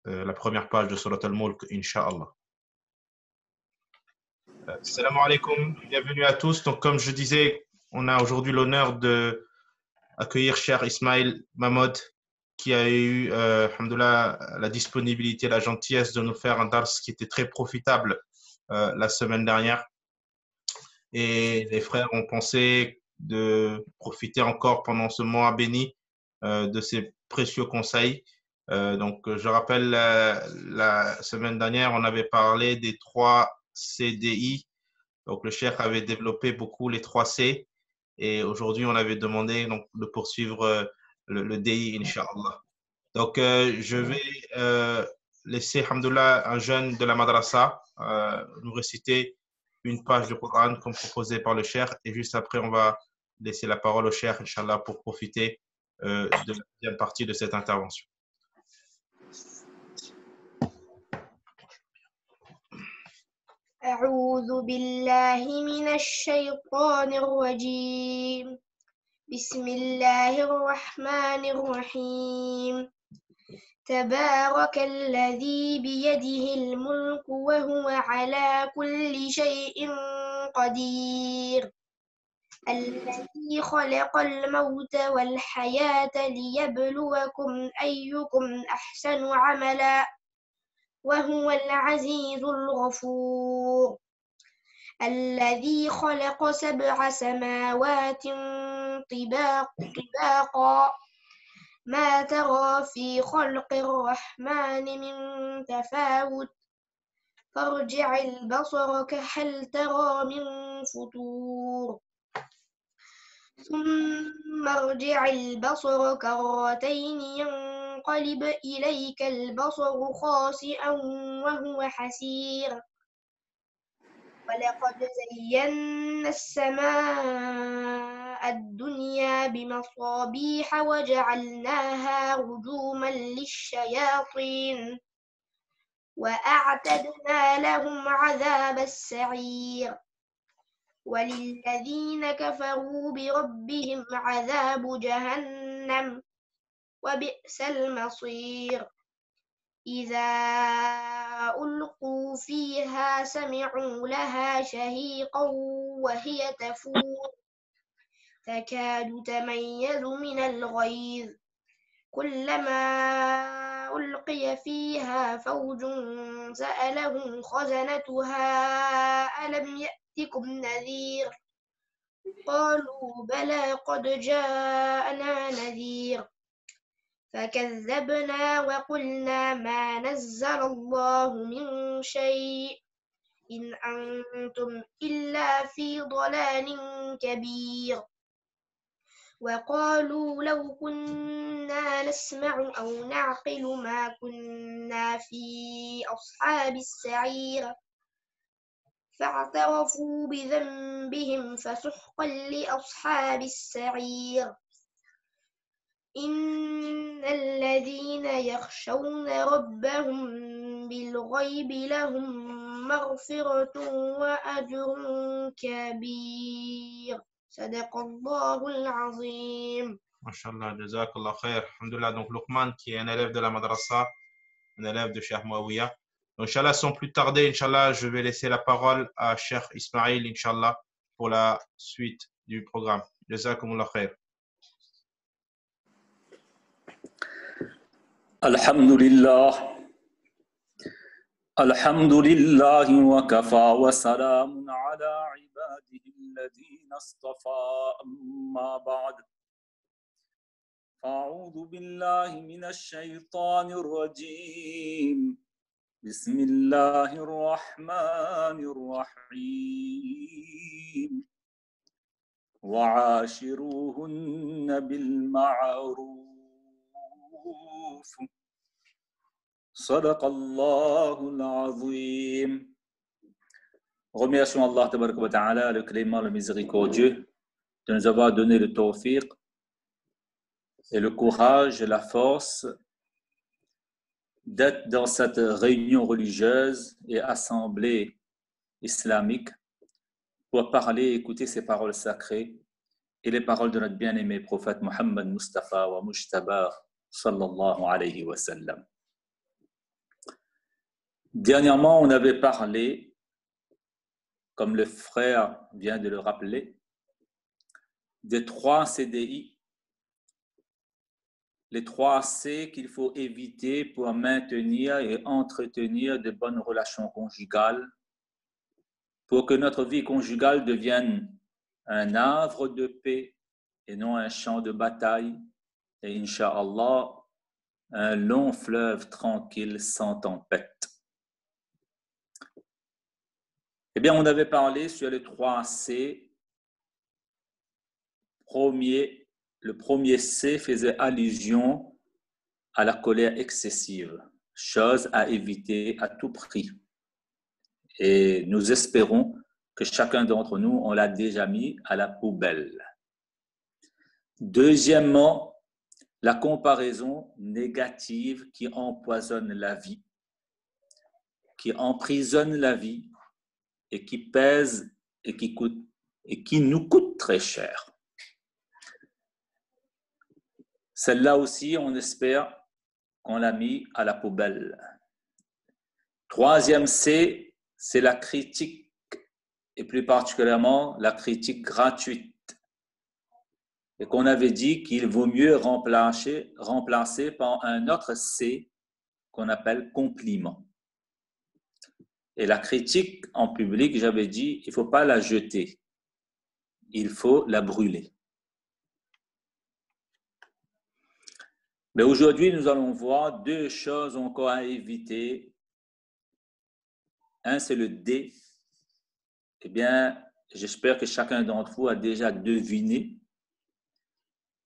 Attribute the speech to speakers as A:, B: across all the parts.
A: la première page de Surat Al-Mulk, Inch'Allah. Salam alaikum, bienvenue à tous. Donc, comme je disais, on a aujourd'hui l'honneur de accueillir cher Ismail Mahmoud, qui a eu, alhamdoulilah, la disponibilité, la gentillesse de nous faire un dars qui était très profitable la semaine dernière. Et les frères ont pensé de profiter encore pendant ce mois béni de ces précieux conseils. Donc, je rappelle, la semaine dernière, on avait parlé des 3 CDI. Donc, le cheikh avait développé beaucoup les 3 C. Et aujourd'hui, on avait demandé donc, de poursuivre le DI, Inch'Allah. Donc, je vais laisser, alhamdoulilah, un jeune de la madrasa nous réciter une page de Coran comme proposé par le cheikh. Et juste après, on va laisser la parole au cheikh, Inch'Allah, pour profiter de la deuxième partie de cette intervention.
B: أعوذ بالله من الشيطان الرجيم بسم الله الرحمن الرحيم تبارك الذي بيده الملك وهو على كل شيء قدير الذي خلق الموت والحياة ليبلوكم أيكم أحسن عملا وهو العزيز الغفور الذي خلق 7 سماوات طباقا ما ترى في خلق الرحمن من تفاوت فارجع البصر هل ترى من فطور ثم ارجع البصر كرتين ينقلب إليك البصر خاسئا وهو حسير ولقد زينا السماء الدنيا بمصابيح وجعلناها رجوما للشياطين وأعتدنا لهم عذاب السعير وللذين كفروا بربهم عذاب جهنم وبئس المصير إذا ألقوا فيها سمعوا لها شهيقا وهي تفور تكاد تميز من الغيظ كلما ألقي فيها فوج سألهم خزنتها ألم يأتكم نذير قالوا بلى قد جاءنا نذير فكذبنا وقلنا ما نزل الله من شيء إن أنتم إلا في ضلال كبير وقالوا لو كنا نسمع أو نعقل ما كنا في أصحاب السعير فاعترفوا بذنبهم فسحقا لأصحاب السعير إن الذين يخشون ربهم بالغيب لهم مغفرة وأجر كبير صدق الله العظيم.
A: Masha'Allah, jazakallah khair. Alhamdulillah, donc Luqman qui est un élève de la madrasa, un élève de Cheikh Mouawiya. Donc, Inch'Allah, sans plus tarder, Inch'Allah, je vais laisser la parole à Cheikh Ismail, Inch'Allah, pour la suite du programme. Jazakumullah khair.
C: الحمد لله وكفى وسلام على عباده الذين اصطفى أما بعد أعوذ بالله من الشيطان الرجيم بسم الله الرحمن الرحيم وعاشروهن بالمعروف صدق الله العظيم. Remercions Allah tabaraka wa ta'ala, le clément, le miséricordieux, de nous avoir donné le tawfiq et le courage et la force d'être dans cette réunion religieuse et assemblée islamique pour parler et écouter ces paroles sacrées et les paroles de notre bien-aimé prophète Muhammad Mustafa wa Mujtaba sallallahu alayhi wa sallam. Dernièrement, on avait parlé, comme le frère vient de le rappeler, des 3 CDI, les 3 C qu'il faut éviter pour maintenir et entretenir de bonnes relations conjugales, pour que notre vie conjugale devienne un havre de paix et non un champ de bataille, et Inch'Allah, un long fleuve tranquille sans tempête. Eh bien, on avait parlé sur les 3 C. Le premier C faisait allusion à la colère excessive, chose à éviter à tout prix. Et nous espérons que chacun d'entre nous, on l'a déjà mis à la poubelle. Deuxièmement, la comparaison négative qui empoisonne la vie, qui emprisonne la vie et qui pèse et qui nous coûte très cher. Celle-là aussi, on espère qu'on l'a mis à la poubelle. Troisième C, c'est la critique, et plus particulièrement la critique gratuite. Et qu'on avait dit qu'il vaut mieux remplacer par un autre C qu'on appelle compliment. Et la critique en public, j'avais dit, il ne faut pas la jeter, il faut la brûler. Mais aujourd'hui, nous allons voir 2 choses encore à éviter. Un, c'est le D. Eh bien, j'espère que chacun d'entre vous a déjà deviné.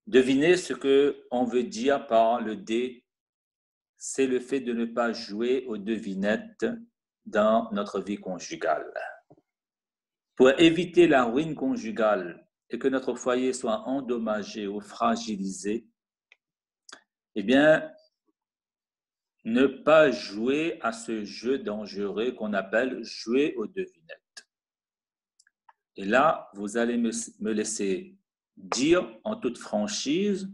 C: Devinez ce qu'on veut dire par le D. C'est le fait de ne pas jouer aux devinettes dans notre vie conjugale. Pour éviter la ruine conjugale et que notre foyer soit endommagé ou fragilisé, eh bien, ne pas jouer à ce jeu dangereux qu'on appelle jouer aux devinettes. Et là, vous allez me laisser dire en toute franchise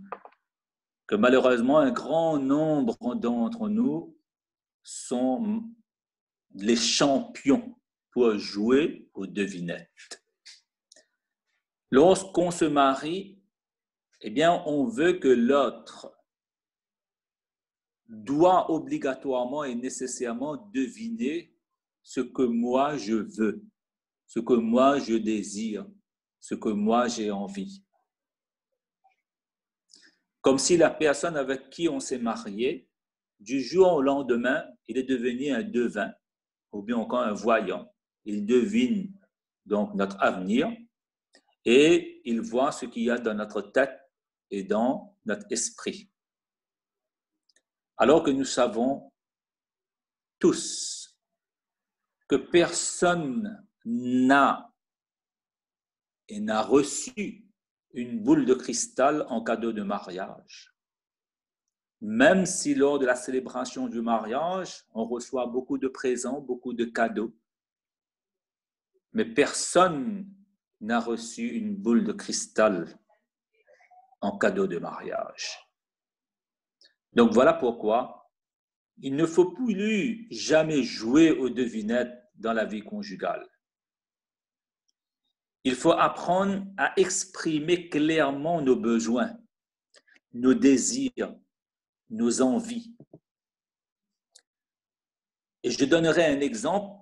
C: que malheureusement, un grand nombre d'entre nous sont les champions pour jouer aux devinettes. Lorsqu'on se marie, eh bien, on veut que l'autre doit obligatoirement et nécessairement deviner ce que moi je veux, ce que moi je désire, ce que moi j'ai envie. Comme si la personne avec qui on s'est marié, du jour au lendemain, il est devenu un devin, ou bien encore un voyant. Il devine donc notre avenir et il voit ce qu'il y a dans notre tête et dans notre esprit. Alors que nous savons tous que personne n'a reçu une boule de cristal en cadeau de mariage. Même si lors de la célébration du mariage, on reçoit beaucoup de présents, beaucoup de cadeaux, mais personne n'a reçu une boule de cristal en cadeau de mariage. Donc voilà pourquoi il ne faut plus jamais jouer aux devinettes dans la vie conjugale. Il faut apprendre à exprimer clairement nos besoins, nos désirs, nos envies. Et je donnerai un exemple,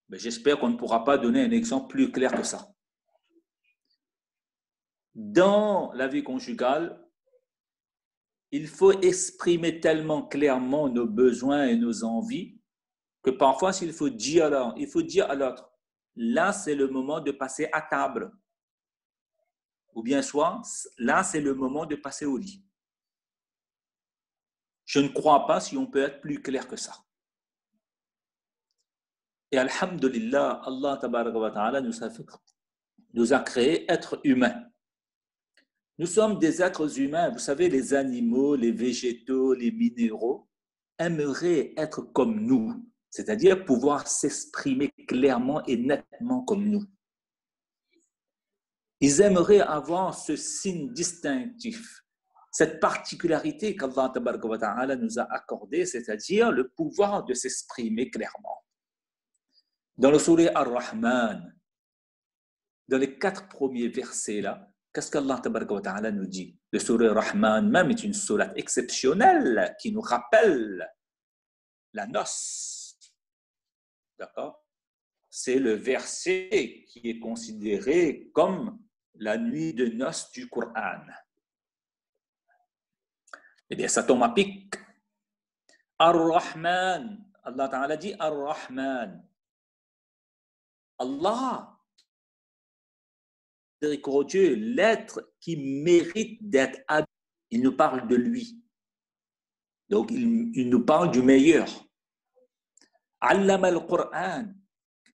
C: mais j'espère qu'on ne pourra pas donner un exemple plus clair que ça. Dans la vie conjugale, il faut exprimer tellement clairement nos besoins et nos envies que parfois, il faut dire à l'autre, là, c'est le moment de passer à table. Ou bien soit, là, c'est le moment de passer au lit. Je ne crois pas si on peut être plus clair que ça. Et alhamdulillah, Allah tabaraka wa ta'ala nous a créés êtres humains. Nous sommes des êtres humains. Vous savez, les animaux, les végétaux, les minéraux aimeraient être comme nous, c'est-à-dire pouvoir s'exprimer clairement et nettement comme nous. Ils aimeraient avoir ce signe distinctif, cette particularité qu'Allah tabaraka wa ta'ala nous a accordée, c'est-à-dire le pouvoir de s'exprimer clairement. Dans le sourate Ar-Rahman, dans les 4 premiers versets là, qu'est-ce qu'Allah tabaraka wa ta'ala nous dit? Le sourate Ar-Rahman même est une sourate exceptionnelle qui nous rappelle la noce. D'accord? C'est le verset qui est considéré comme la nuit de noces du Coran. Eh bien, ça tombe à pic. Ar-Rahman, Allah Ta'ala dit Ar-Rahman. Allah, miséricordieux, l'être qui mérite d'être adoré, il nous parle de lui. Donc, il nous parle du meilleur. Allama al-Qur'an.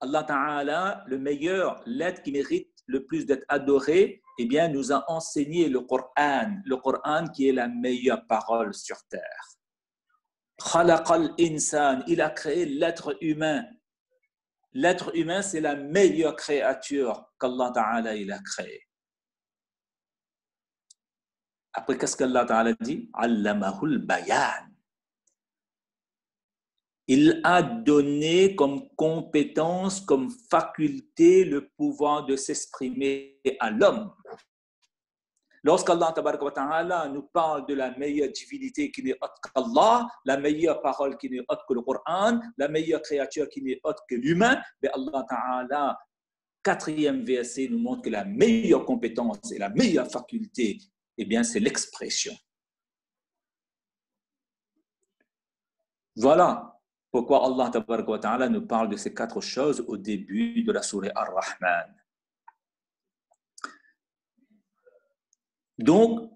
C: Allah Ta'ala, le meilleur, l'être qui mérite le plus d'être adoré, eh bien, nous a enseigné le Coran qui est la meilleure parole sur terre. Khalaqal insan, il a créé l'être humain. L'être humain, c'est la meilleure créature qu'Allah Ta'ala il a créée. Après, qu'est-ce qu'Allah Ta'ala dit? Allamahul bayan. Il a donné comme compétence, comme faculté, le pouvoir de s'exprimer à l'homme. Lorsqu'Allah Ta'ala nous parle de la meilleure divinité qui n'est autre qu'Allah, la meilleure parole qui n'est autre que le Coran, la meilleure créature qui n'est autre que l'humain, mais Allah Ta'ala, 4e verset, nous montre que la meilleure compétence et la meilleure faculté, eh bien, c'est l'expression. Voilà pourquoi Allah Ta'ala nous parle de ces 4 choses au début de la sourate Ar-Rahman. Donc,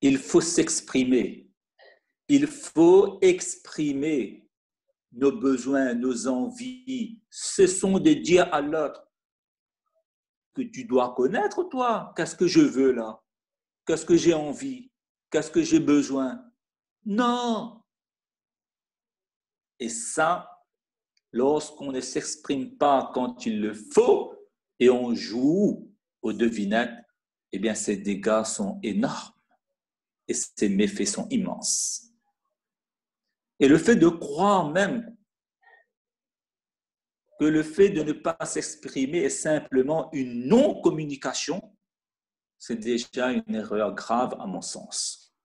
C: il faut s'exprimer. Il faut exprimer nos besoins, nos envies. Ce sont de dire à l'autre que tu dois connaître, toi. Qu'est-ce que je veux là? Qu'est-ce que j'ai envie? Qu'est-ce que j'ai besoin? Non! Et ça, lorsqu'on ne s'exprime pas quand il le faut et on joue aux devinettes, eh bien, ces dégâts sont énormes et ces méfaits sont immenses. Et le fait de croire même que le fait de ne pas s'exprimer est simplement une non-communication, c'est déjà une erreur grave à mon sens.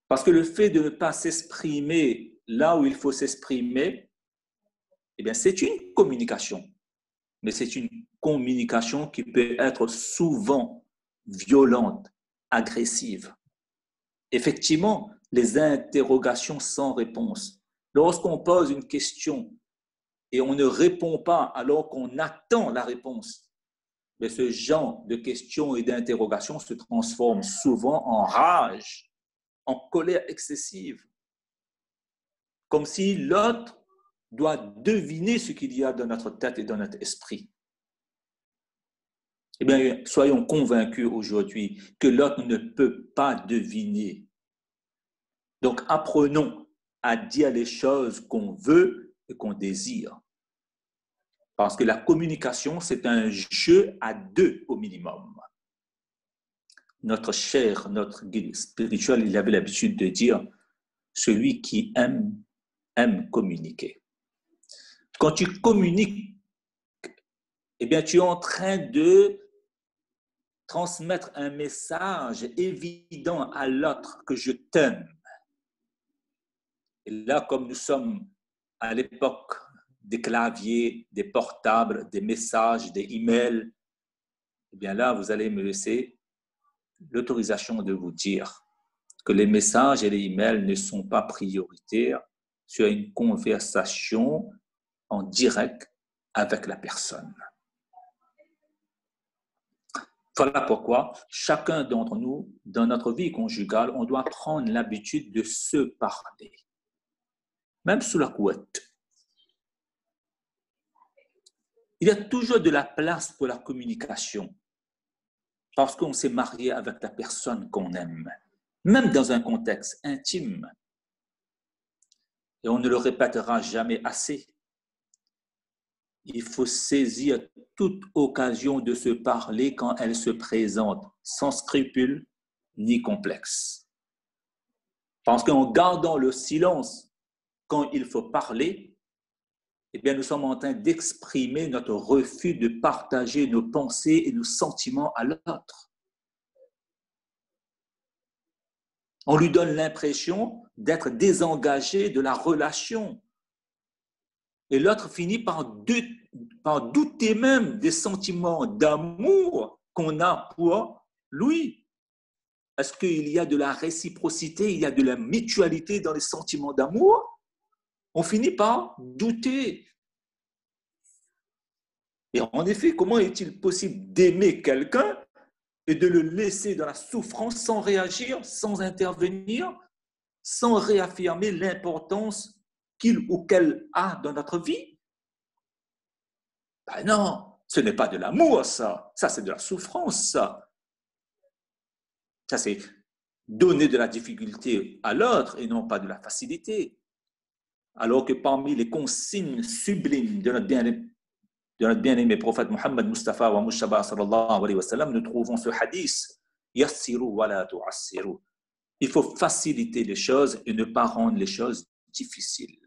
C: Parce que le fait de ne pas s'exprimer là où il faut s'exprimer, eh bien, c'est une communication. Mais c'est une communication qui peut être souvent violente, agressive. Effectivement, les interrogations sans réponse. Lorsqu'on pose une question et on ne répond pas alors qu'on attend la réponse, mais ce genre de questions et d'interrogations se transforme souvent en rage, en colère excessive, comme si l'autre doit deviner ce qu'il y a dans notre tête et dans notre esprit. Eh bien, soyons convaincus aujourd'hui que l'autre ne peut pas deviner. Donc, apprenons à dire les choses qu'on veut et qu'on désire. Parce que la communication, c'est un jeu à 2 au minimum. Notre cher, notre guide spirituel, il avait l'habitude de dire « Celui qui aime, aime communiquer ». Quand tu communiques, eh bien, tu es en train de transmettre un message évident à l'autre que je t'aime. Et là, comme nous sommes à l'époque des claviers, des portables, des messages, des emails, eh bien là, vous allez me laisser l'autorisation de vous dire que les messages et les emails ne sont pas prioritaires sur une conversation en direct avec la personne. Voilà pourquoi chacun d'entre nous, dans notre vie conjugale, on doit prendre l'habitude de se parler, même sous la couette. Il y a toujours de la place pour la communication, parce qu'on s'est marié avec la personne qu'on aime, même dans un contexte intime. Et on ne le répétera jamais assez. Il faut saisir toute occasion de se parler quand elle se présente, sans scrupule, ni complexe. Parce qu'en gardant le silence quand il faut parler, eh bien, nous sommes en train d'exprimer notre refus de partager nos pensées et nos sentiments à l'autre. On lui donne l'impression d'être désengagé de la relation. Et l'autre finit par douter même des sentiments d'amour qu'on a pour lui. Est-ce qu'il y a de la réciprocité, il y a de la mutualité dans les sentiments d'amour? On finit par douter. Et en effet, comment est-il possible d'aimer quelqu'un et de le laisser dans la souffrance sans réagir, sans intervenir, sans réaffirmer l'importance qu'il ou qu'elle a dans notre vie? Ben non, ce n'est pas de l'amour, ça. Ça, c'est de la souffrance, ça. Ça, c'est donner de la difficulté à l'autre et non pas de la facilité. Alors que parmi les consignes sublimes de notre bien-aimé prophète Muhammad Mustafa wa Mushaba sallallahu alayhi wa sallam, nous trouvons ce hadith: Yassiru wa la tu'assiru. Il faut faciliter les choses et ne pas rendre les choses difficiles.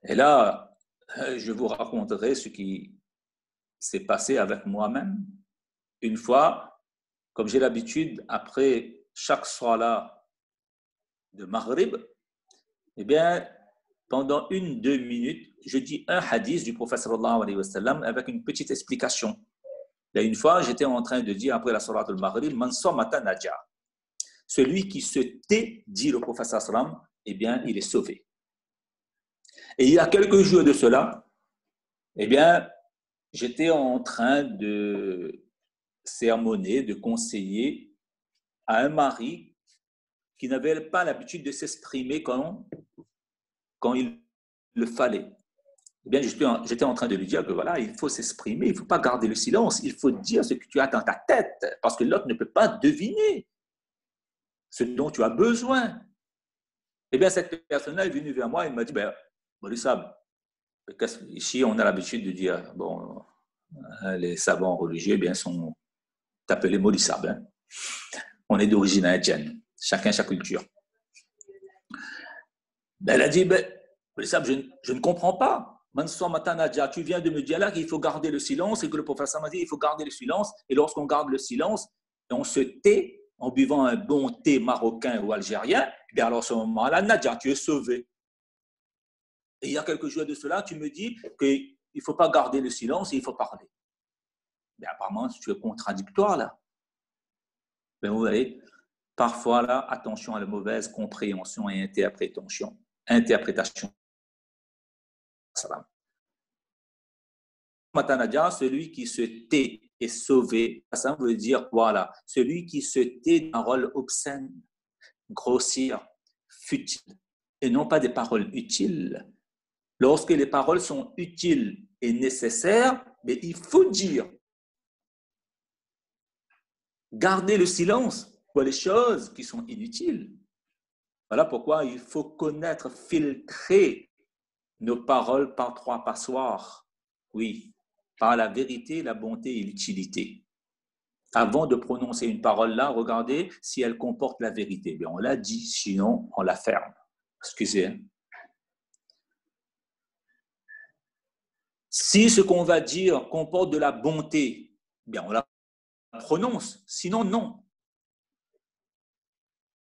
C: Et là, je vous raconterai ce qui s'est passé avec moi-même. Une fois, comme j'ai l'habitude, après chaque salat de Maghrib, eh bien, pendant 1-2 minutes, je dis un hadith du prophète sallallahu alayhi wa sallam avec une petite explication. Et une fois, j'étais en train de dire après la salat de Maghrib, Man somata naja. Celui qui se tait, dit le prophète sallallahu alayhi wa sallam, eh bien, il est sauvé. Et il y a quelques jours de cela, eh bien, j'étais en train de sermonner, de conseiller à un mari qui n'avait pas l'habitude de s'exprimer quand il le fallait. Eh bien, j'étais en train de lui dire que voilà, il faut s'exprimer, il ne faut pas garder le silence, il faut dire ce que tu as dans ta tête, parce que l'autre ne peut pas deviner ce dont tu as besoin. Eh bien, cette personne-là est venue vers moi et m'a dit, Maulissab, ici on a l'habitude de dire, bon, les savants religieux, eh bien, sont appelés Maulissab. Hein. On est d'origine indienne, chacun sa culture. Elle a dit, Maulissab, je ne comprends pas. Tu viens de me dire là qu'il faut garder le silence et que le professeur m'a dit qu'il faut garder le silence. Et lorsqu'on garde le silence et on se tait en buvant un bon thé marocain ou algérien, eh bien alors à ce moment-là, Nadia, tu es sauvé. Et il y a quelques jours de cela, tu me dis qu'il ne faut pas garder le silence et il faut parler. Mais apparemment, tu es contradictoire là. Mais vous voyez, parfois là, attention à la mauvaise compréhension et interprétation. Matanadia, celui qui se tait est sauvé. Ça veut dire, voilà, celui qui se tait d'un rôle obscène, grossière, futile, et non pas des paroles utiles. Lorsque les paroles sont utiles et nécessaires, mais il faut dire. Garder le silence pour les choses qui sont inutiles. Voilà pourquoi il faut connaître, filtrer nos paroles par 3 passoires. Oui, par la vérité, la bonté et l'utilité. Avant de prononcer une parole là, regardez si elle comporte la vérité. Bien, on l'a dit, sinon on la ferme. Excusez. Si ce qu'on va dire comporte de la bonté, bien on la prononce, sinon non.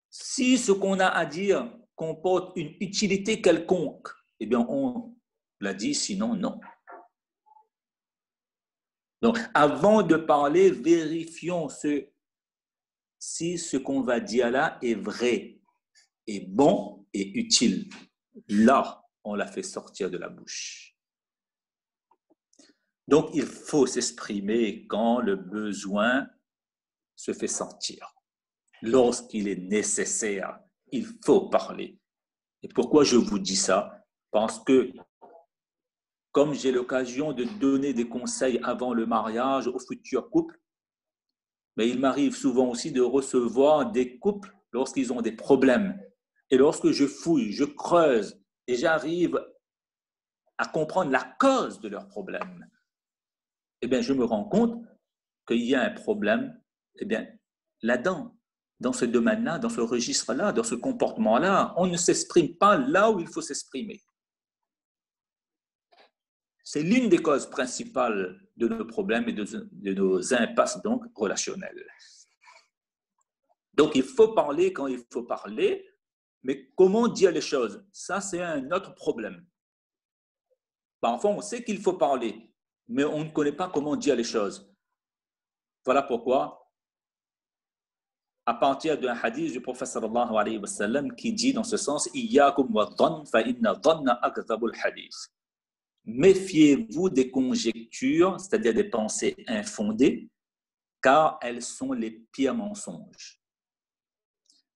C: Si ce qu'on a à dire comporte une utilité quelconque, eh bien on l'a dit, sinon non. Donc, avant de parler, vérifions si ce qu'on va dire là est vrai, est bon et utile. Là, on l'a fait sortir de la bouche. Donc, il faut s'exprimer quand le besoin se fait sentir. Lorsqu'il est nécessaire, il faut parler. Et pourquoi je vous dis ça? Parce que comme j'ai l'occasion de donner des conseils avant le mariage aux futurs couples, mais il m'arrive souvent aussi de recevoir des couples lorsqu'ils ont des problèmes. Et lorsque je fouille, je creuse et j'arrive à comprendre la cause de leurs problèmes, eh bien, je me rends compte qu'il y a un problème, eh bien, là-dedans, dans ce domaine-là, dans ce registre-là, dans ce comportement-là, on ne s'exprime pas là où il faut s'exprimer. C'est l'une des causes principales de nos problèmes et de nos impasses donc relationnelles. Donc, il faut parler quand il faut parler, mais comment dire les choses? Ça, c'est un autre problème. Parfois, on sait qu'il faut parler, mais on ne connaît pas comment dire les choses. Voilà pourquoi, à partir d'un hadith du prophète sallallahu alayhi wa sallam qui dit dans ce sens, Iyyakum wa dhann fa inna dhanna akdhabul hadith. Méfiez-vous des conjectures, c'est-à-dire des pensées infondées, car elles sont les pires mensonges.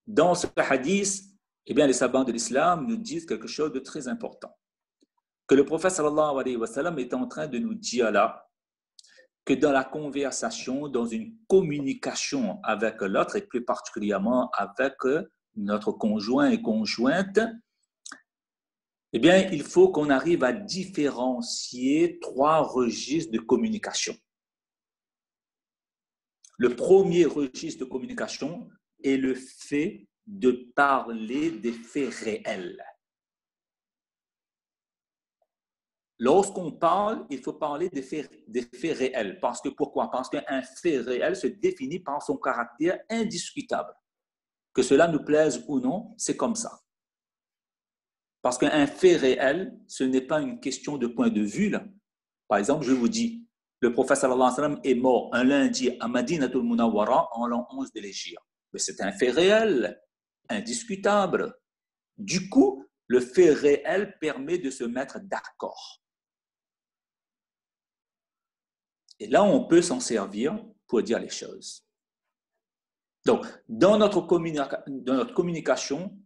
C: Dans ce hadith, eh bien, les savants de l'islam nous disent quelque chose de très important. Que le prophète sallallahu alayhi wa sallam est en train de nous dire là que dans la conversation, dans une communication avec l'autre, et plus particulièrement avec notre conjoint et conjointe, eh bien, il faut qu'on arrive à différencier 3 registres de communication. Le premier registre de communication est le fait de parler des faits réels. Lorsqu'on parle, il faut parler des faits réels. Parce que pourquoi? Parce qu'un fait réel se définit par son caractère indiscutable. Que cela nous plaise ou non, c'est comme ça. Parce qu'un fait réel, ce n'est pas une question de point de vue. Là. Par exemple, je vous dis, le prophète sallallahu alayhi wa sallam est mort un lundi à Madinatul Munawwara en l'an 11 de l'Hégire. Mais c'est un fait réel, indiscutable. Du coup, le fait réel permet de se mettre d'accord. Et là, on peut s'en servir pour dire les choses. Donc, dans notre communication,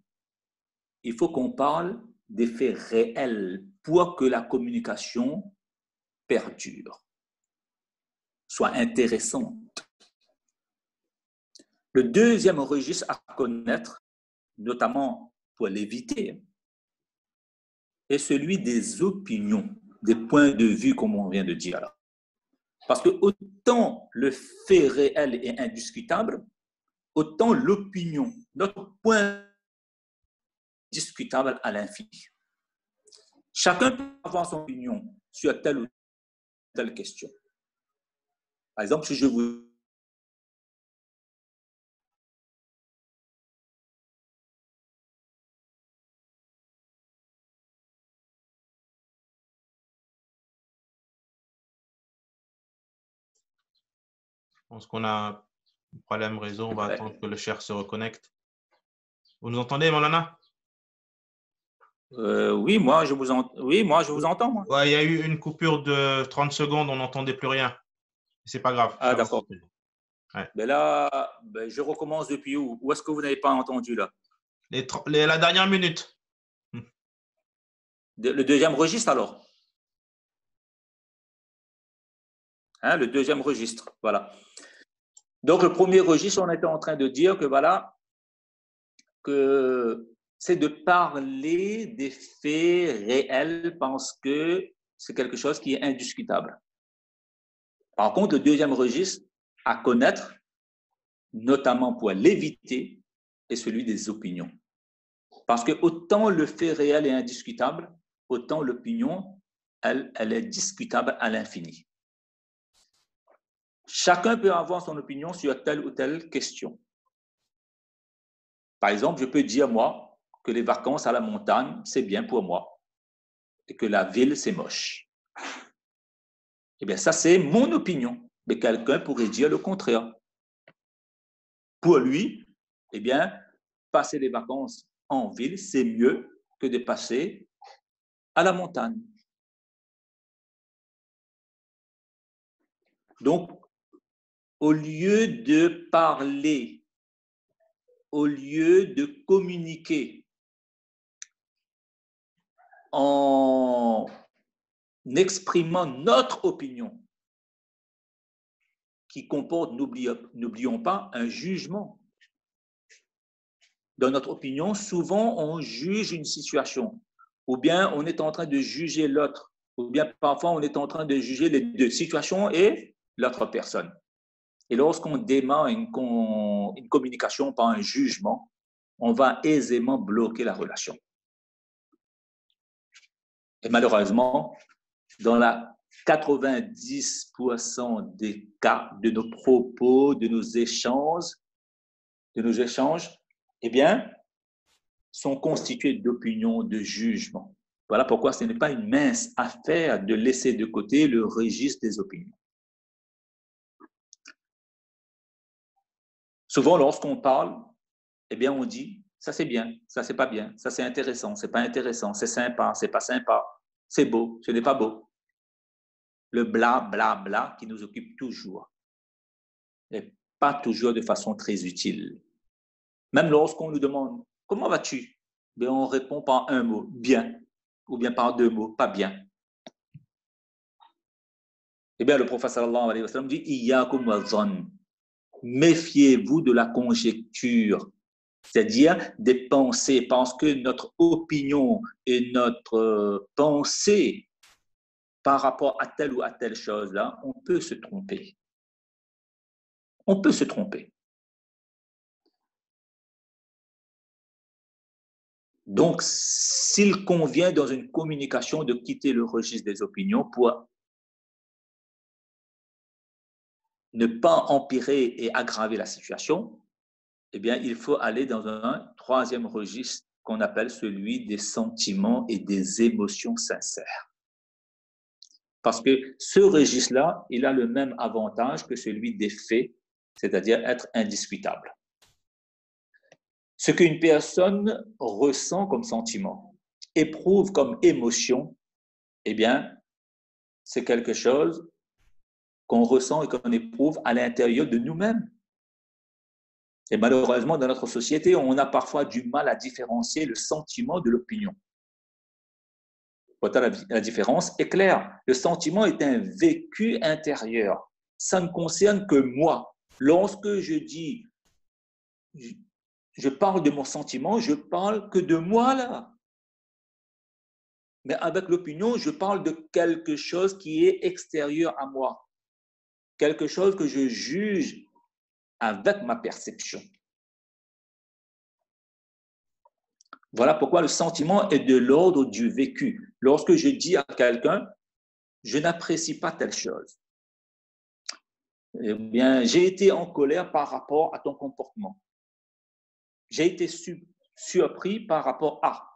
C: il faut qu'on parle des faits réels pour que la communication perdure, soit intéressante. Le deuxième registre à connaître, notamment pour l'éviter, est celui des opinions, des points de vue, comme on vient de dire là. Parce que autant le fait réel est indiscutable, autant l'opinion, notre point discutable à l'infini. Chacun peut avoir son opinion sur telle ou telle question. Par exemple, si je vous
A: Je pense qu'on a un problème réseau. On va attendre que le cher se reconnecte. Vous nous entendez, Maulana?
C: Oui, moi je vous entends. Moi.
A: Ouais, il y a eu une coupure de 30 secondes, on n'entendait plus rien. C'est pas grave.
C: Ah, d'accord.
A: Ouais.
C: Mais là, je recommence depuis où? Où est-ce que vous n'avez pas entendu là?
A: La dernière minute.
C: Le deuxième registre alors? Hein, le deuxième registre, voilà. Donc, le premier registre, on était en train de dire que voilà, que c'est de parler des faits réels parce que c'est quelque chose qui est indiscutable. Par contre, le deuxième registre à connaître, notamment pour l'éviter, est celui des opinions. Parce que autant le fait réel est indiscutable, autant l'opinion, elle est discutable à l'infini. Chacun peut avoir son opinion sur telle ou telle question. Par exemple, je peux dire, moi, que les vacances à la montagne, c'est bien pour moi et que la ville, c'est moche. Eh bien, ça, c'est mon opinion. Mais quelqu'un pourrait dire le contraire. Pour lui, eh bien, passer les vacances en ville, c'est mieux que de passer à la montagne. Donc, au lieu de parler, au lieu de communiquer en exprimant notre opinion, qui comporte, n'oublions pas, un jugement. Dans notre opinion, souvent, on juge une situation, ou bien on est en train de juger l'autre, ou bien parfois on est en train de juger les deux situations et l'autre personne. Et lorsqu'on démarre une communication par un jugement, on va aisément bloquer la relation. Et malheureusement, dans la 90% des cas de nos propos, de nos échanges, eh bien, sont constitués d'opinions, de jugements. Voilà pourquoi ce n'est pas une mince affaire de laisser de côté le registre des opinions. Souvent, lorsqu'on parle, eh bien, on dit, ça c'est bien, ça c'est pas bien, ça c'est intéressant, c'est pas intéressant, c'est sympa, c'est pas sympa, c'est beau, ce n'est pas beau. Le bla, bla, bla qui nous occupe toujours. Et pas toujours de façon très utile. Même lorsqu'on nous demande, comment vas-tu? Bien, on répond par un mot, bien, ou bien par deux mots, pas bien. Eh bien, le prophète sallallahu alayhi wa sallam dit, Iyyakum wa dhann. Méfiez-vous de la conjecture, c'est-à-dire des pensées, parce que notre opinion et notre pensée par rapport à telle ou à telle chose-là, on peut se tromper. On peut se tromper. Donc, s'il convient dans une communication de quitter le registre des opinions pour ne pas empirer et aggraver la situation, eh bien, il faut aller dans un troisième registre qu'on appelle celui des sentiments et des émotions sincères. Parce que ce registre-là, il a le même avantage que celui des faits, c'est-à-dire être indiscutable. Ce qu'une personne ressent comme sentiment, éprouve comme émotion, eh bien, c'est quelque chose qu'on ressent et qu'on éprouve à l'intérieur de nous-mêmes. Et malheureusement, dans notre société, on a parfois du mal à différencier le sentiment de l'opinion. Pourtant, la différence est claire. Le sentiment est un vécu intérieur. Ça ne concerne que moi. Lorsque je dis, je parle de mon sentiment, je parle que de moi là. Mais avec l'opinion, je parle de quelque chose qui est extérieur à moi. Quelque chose que je juge avec ma perception. Voilà pourquoi le sentiment est de l'ordre du vécu. Lorsque je dis à quelqu'un, je n'apprécie pas telle chose, eh bien, j'ai été en colère par rapport à ton comportement. J'ai été surpris par rapport à.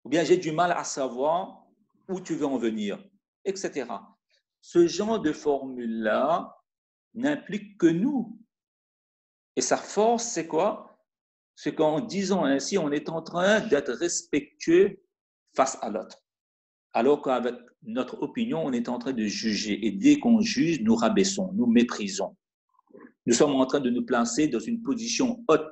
C: Ou bien j'ai du mal à savoir où tu veux en venir, etc. Ce genre de formule-là n'implique que nous. Et sa force, c'est quoi? C'est qu'en disant ainsi, on est en train d'être respectueux face à l'autre. Alors qu'avec notre opinion, on est en train de juger. Et dès qu'on juge, nous rabaissons, nous méprisons. Nous sommes en train de nous placer dans une position haute.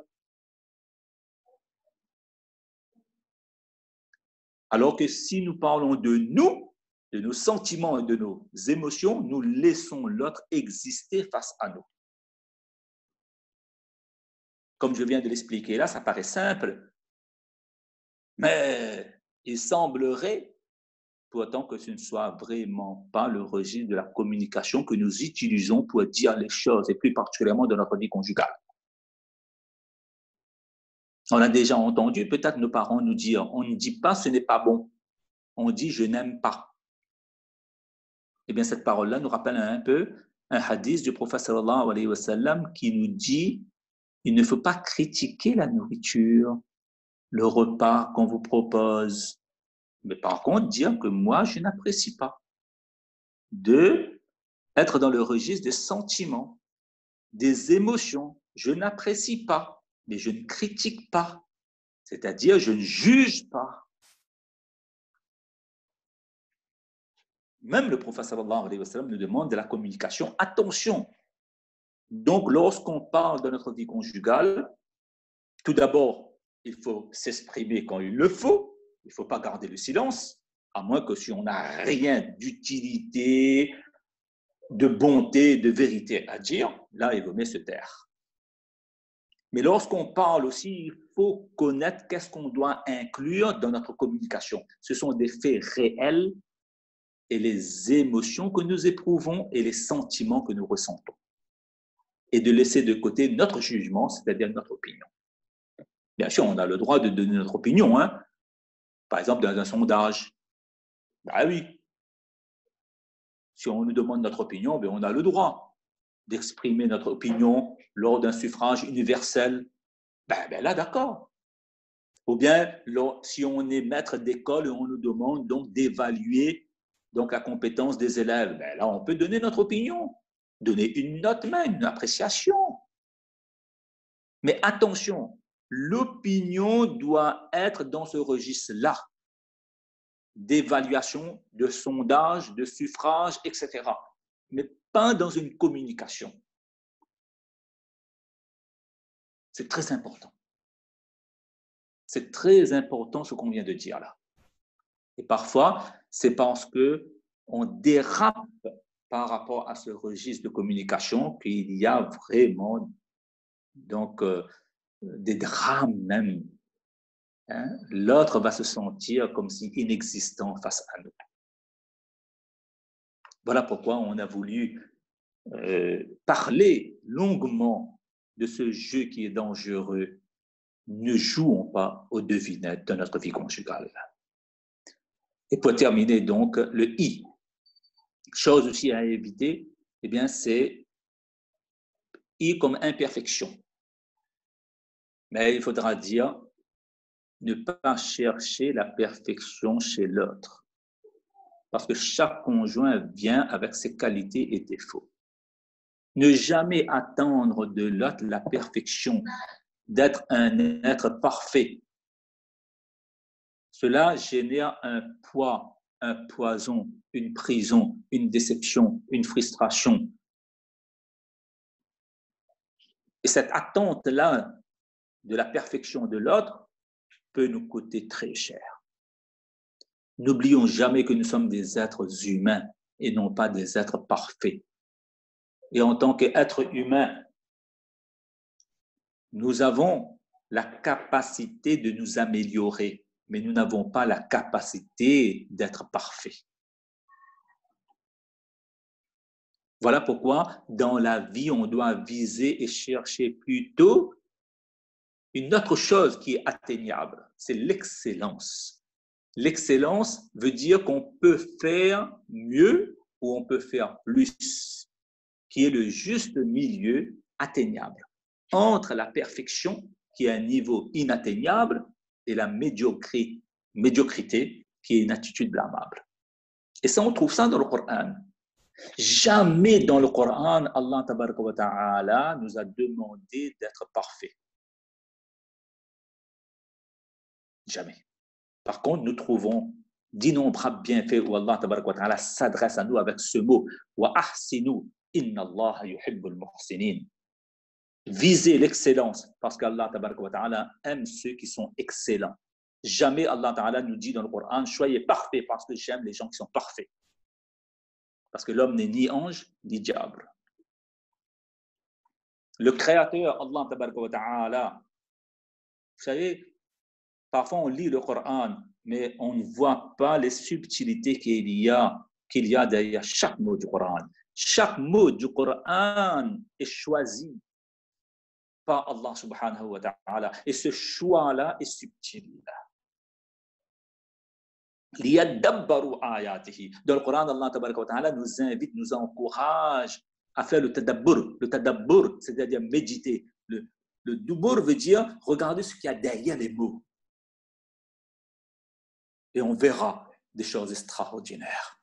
C: Alors que si nous parlons de nous, de nos sentiments et de nos émotions, nous laissons l'autre exister face à nous. Comme je viens de l'expliquer là, ça paraît simple, mais il semblerait pourtant que ce ne soit vraiment pas le registre de la communication que nous utilisons pour dire les choses, et plus particulièrement dans notre vie conjugale. On a déjà entendu peut-être nos parents nous dire, on ne dit pas ce n'est pas bon, on dit je n'aime pas. Eh bien cette parole-là nous rappelle un peu un hadith du prophète sallallahu alayhi wa sallam qui nous dit, il ne faut pas critiquer la nourriture, le repas qu'on vous propose, mais par contre dire que moi je n'apprécie pas. De être dans le registre des sentiments, des émotions. Je n'apprécie pas, mais je ne critique pas. C'est-à-dire, je ne juge pas. Même le prophète sallallahu alayhi wa sallam nous demande de la communication. Attention! Donc, lorsqu'on parle de notre vie conjugale, tout d'abord, il faut s'exprimer quand il le faut. Il ne faut pas garder le silence, à moins que si on n'a rien d'utilité, de bonté, de vérité à dire, là, il vaut mieux se taire. Mais lorsqu'on parle aussi, il faut connaître qu'est-ce qu'on doit inclure dans notre communication. Ce sont des faits réels et les émotions que nous éprouvons et les sentiments que nous ressentons. et de laisser de côté notre jugement, c'est-à-dire notre opinion. Bien sûr, on a le droit de donner notre opinion, hein. Par exemple, dans un sondage. Ben oui, si on nous demande notre opinion, ben on a le droit d'exprimer notre opinion lors d'un suffrage universel. Ben là, d'accord. Ou bien, si on est maître d'école et on nous demande donc d'évaluer donc la compétence des élèves, ben là, on peut donner notre opinion, donner une note même, une appréciation. Mais attention, l'opinion doit être dans ce registre-là, d'évaluation, de sondage, de suffrage, etc. Mais pas dans une communication. C'est très important. C'est très important ce qu'on vient de dire là. Et parfois, c'est parce qu'on dérape par rapport à ce registre de communication qu'il y a vraiment donc, des drames même. Hein? L'autre va se sentir comme si inexistant face à nous. Voilà pourquoi on a voulu parler longuement de ce jeu qui est dangereux. Ne jouons pas aux devinettes de notre vie conjugale. Et pour terminer donc, le I. Chose aussi à éviter, eh bien, c'est I comme imperfection. Mais il faudra dire ne pas chercher la perfection chez l'autre. Parce que chaque conjoint vient avec ses qualités et défauts. Ne jamais attendre de l'autre la perfection, d'être un être parfait. Cela génère un poids, un poison, une prison, une déception, une frustration. Et cette attente-là de la perfection de l'autre peut nous coûter très cher. N'oublions jamais que nous sommes des êtres humains et non pas des êtres parfaits. Et en tant qu'êtres humains, nous avons la capacité de nous améliorer, mais nous n'avons pas la capacité d'être parfaits. Voilà pourquoi, dans la vie, on doit viser et chercher plutôt une autre chose qui est atteignable, c'est l'excellence. L'excellence veut dire qu'on peut faire mieux ou on peut faire plus, qui est le juste milieu atteignable entre la perfection, qui est un niveau inatteignable, et la médiocrité, qui est une attitude blâmable. Et ça, on trouve ça dans le Coran. Jamais dans le Coran, Allah tabaraka wa ta'ala nous a demandé d'être parfaits. Jamais. Par contre, nous trouvons d'innombrables bienfaits où Allah tabaraka wa ta'ala s'adresse à nous avec ce mot wa ahsinu inna Allah yuhibbul muhsinin. Visez l'excellence parce qu'Allah tabaraka wa ta'ala aime ceux qui sont excellents. Jamais Allah ta'ala nous dit dans le Coran soyez parfaits parce que j'aime les gens qui sont parfaits. Parce que l'homme n'est ni ange ni diable. Le créateur Allah tabaraka wa ta'ala, vous savez, parfois on lit le Coran mais on ne voit pas les subtilités qu'il y a derrière chaque mot du Coran. Chaque mot du Coran est choisi par Allah subhanahu wa ta'ala. Et ce choix-là est subtil. Liyadabbaru ayatihi. Dans le Coran, Allah tabaraka wa ta'ala nous invite, nous encourage à faire le tadabbur. Le tadabbur, c'est-à-dire méditer. Le dubbur veut dire regarder ce qu'il y a derrière les mots. Et on verra des choses extraordinaires.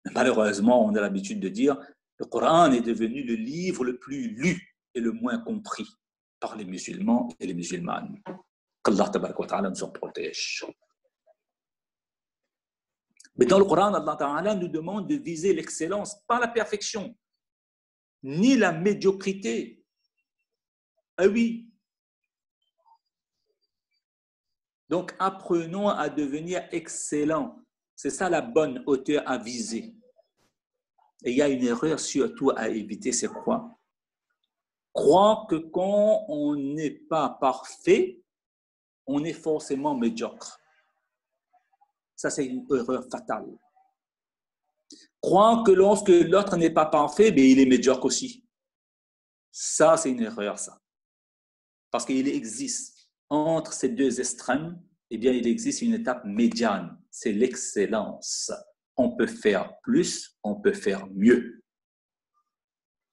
C: Mais malheureusement, on a l'habitude de dire le Coran est devenu le livre le plus lu et le moins compris par les musulmans et les musulmanes. Qu'Allah tabaraka wa ta'ala nous en protège. Mais dans le Coran, Allah ta'ala nous demande de viser l'excellence, pas la perfection, ni la médiocrité. Ah oui. Donc, apprenons à devenir excellents. C'est ça la bonne hauteur à viser. Et il y a une erreur surtout à éviter, c'est quoi? Croire que quand on n'est pas parfait, on est forcément médiocre. Ça, c'est une erreur fatale. Croire que lorsque l'autre n'est pas parfait, bien, il est médiocre aussi. Ça, c'est une erreur, ça. Parce qu'il existe entre ces deux extrêmes, eh bien, il existe une étape médiane. C'est l'excellence. On peut faire plus, on peut faire mieux.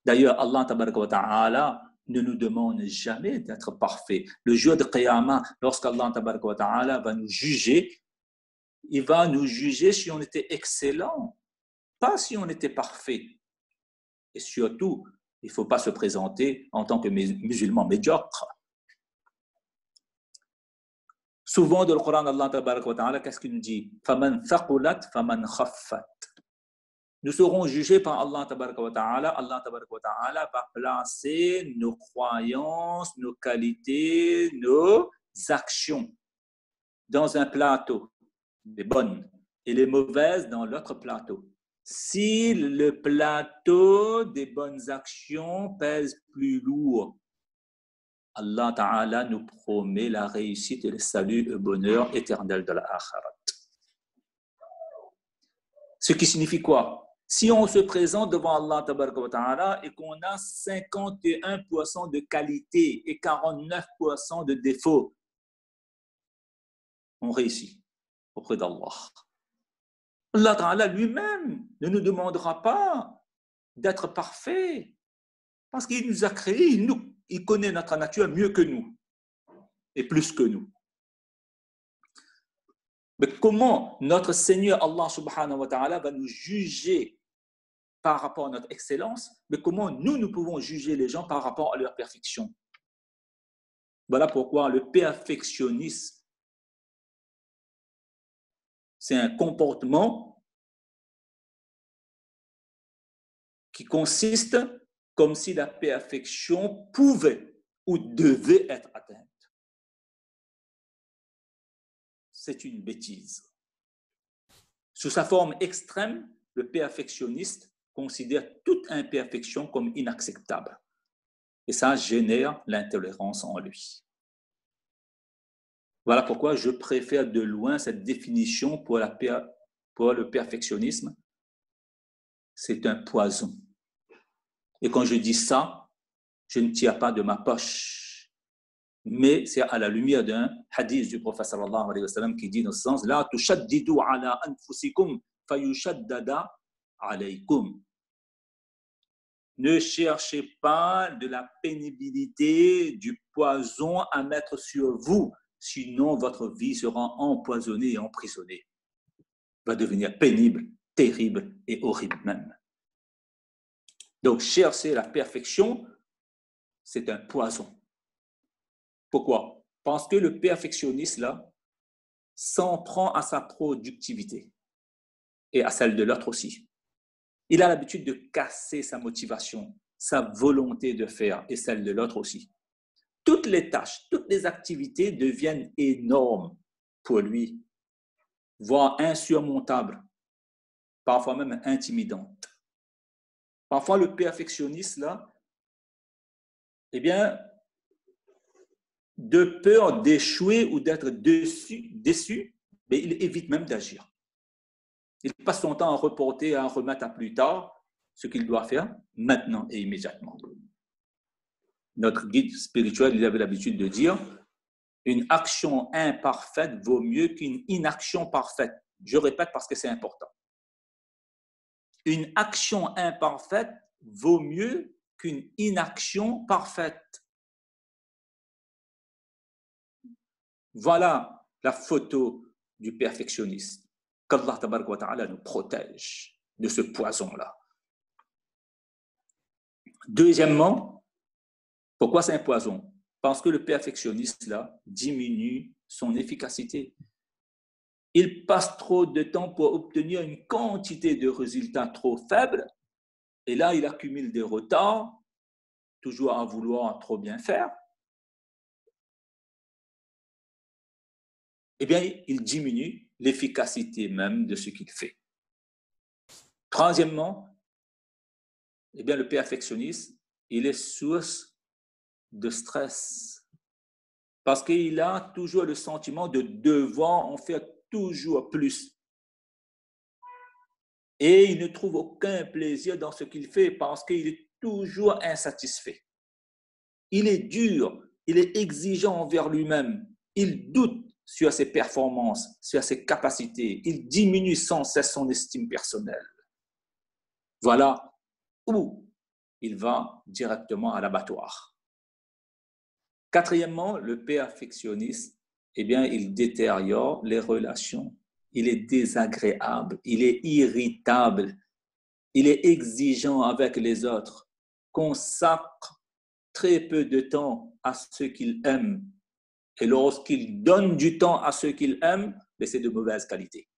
C: D'ailleurs, Allah tabaraka wa ta'ala ne nous demande jamais d'être parfait. Le jour de Qiyamah, lorsqu'Allah tabaraka wa ta'ala va nous juger, il va nous juger si on était excellent, pas si on était parfait. Et surtout, il ne faut pas se présenter en tant que musulman médiocre. Souvent, dans le Coran, Allah tabaraka wa ta'ala, qu'est-ce qu'il nous dit? Faman thaqulat, faman khaffat. Nous serons jugés par Allah tabaraka wa ta'ala. Allah tabaraka wa ta'ala va placer nos croyances, nos qualités, nos actions dans un plateau, les bonnes, et les mauvaises dans l'autre plateau. Si le plateau des bonnes actions pèse plus lourd, Allah Ta'ala nous promet la réussite et le salut et le bonheur éternel de la akhirat. Ce qui signifie quoi? Si on se présente devant Allah Ta'ala et qu'on a 51% de qualité et 49% de défaut, on réussit auprès d'Allah. Allah Ta'ala lui-même ne nous demandera pas d'être parfait parce qu'il nous a créés, il connaît notre nature mieux que nous et plus que nous. Mais comment notre Seigneur Allah Subhanahu wa Ta'ala va nous juger par rapport à notre excellence, mais comment nous pouvons juger les gens par rapport à leur perfection? Voilà pourquoi le perfectionnisme, c'est un comportement qui consiste comme si la perfection pouvait ou devait être atteinte. C'est une bêtise. Sous sa forme extrême, le perfectionniste considère toute imperfection comme inacceptable. Et ça génère l'intolérance en lui. Voilà pourquoi je préfère de loin cette définition pour le perfectionnisme. C'est un poison. Et quand je dis ça, je ne tire pas de ma poche. Mais c'est à la lumière d'un hadith du prophète sallallahu alayhi wa sallam qui dit dans ce sens, la tushaddidu ala anfusikum fayushaddada alaykum. Ne cherchez pas de la pénibilité, du poison à mettre sur vous, sinon votre vie sera empoisonnée et emprisonnée. Va devenir pénible, terrible et horrible même. Donc, chercher la perfection, c'est un poison. Pourquoi? Parce que le perfectionniste, là, s'en prend à sa productivité et à celle de l'autre aussi. Il a l'habitude de casser sa motivation, sa volonté de faire et celle de l'autre aussi. Toutes les tâches, toutes les activités deviennent énormes pour lui, voire insurmontables, parfois même intimidantes. Parfois, le perfectionniste, là, eh bien, de peur d'échouer ou d'être déçu, mais il évite même d'agir. Il passe son temps à reporter, à remettre à plus tard ce qu'il doit faire maintenant et immédiatement. Notre guide spirituel, il avait l'habitude de dire « Une action imparfaite vaut mieux qu'une inaction parfaite ». Je répète parce que c'est important. Une action imparfaite vaut mieux qu'une inaction parfaite. Voilà la photo du perfectionniste. Qu'Allah tabaraka wa ta'ala nous protège de ce poison-là. Deuxièmement, pourquoi c'est un poison? Parce que le perfectionniste là diminue son efficacité. Il passe trop de temps pour obtenir une quantité de résultats trop faible et là il accumule des retards, toujours à vouloir trop bien faire. Eh bien, il diminue l'efficacité même de ce qu'il fait. Troisièmement, eh bien, le perfectionniste, il est source de stress parce qu'il a toujours le sentiment de devoir en faire toujours plus. Et il ne trouve aucun plaisir dans ce qu'il fait parce qu'il est toujours insatisfait. il est dur, il est exigeant envers lui-même, il doute sur ses performances, sur ses capacités, il diminue sans cesse son estime personnelle. Voilà où il va directement à l'abattoir. Quatrièmement, le perfectionniste, eh bien, il détériore les relations, il est désagréable, il est irritable, il est exigeant avec les autres, consacre très peu de temps à ceux qu'il aime. Et lorsqu'il donne du temps à ceux qu'il aime, c'est de mauvaise qualité.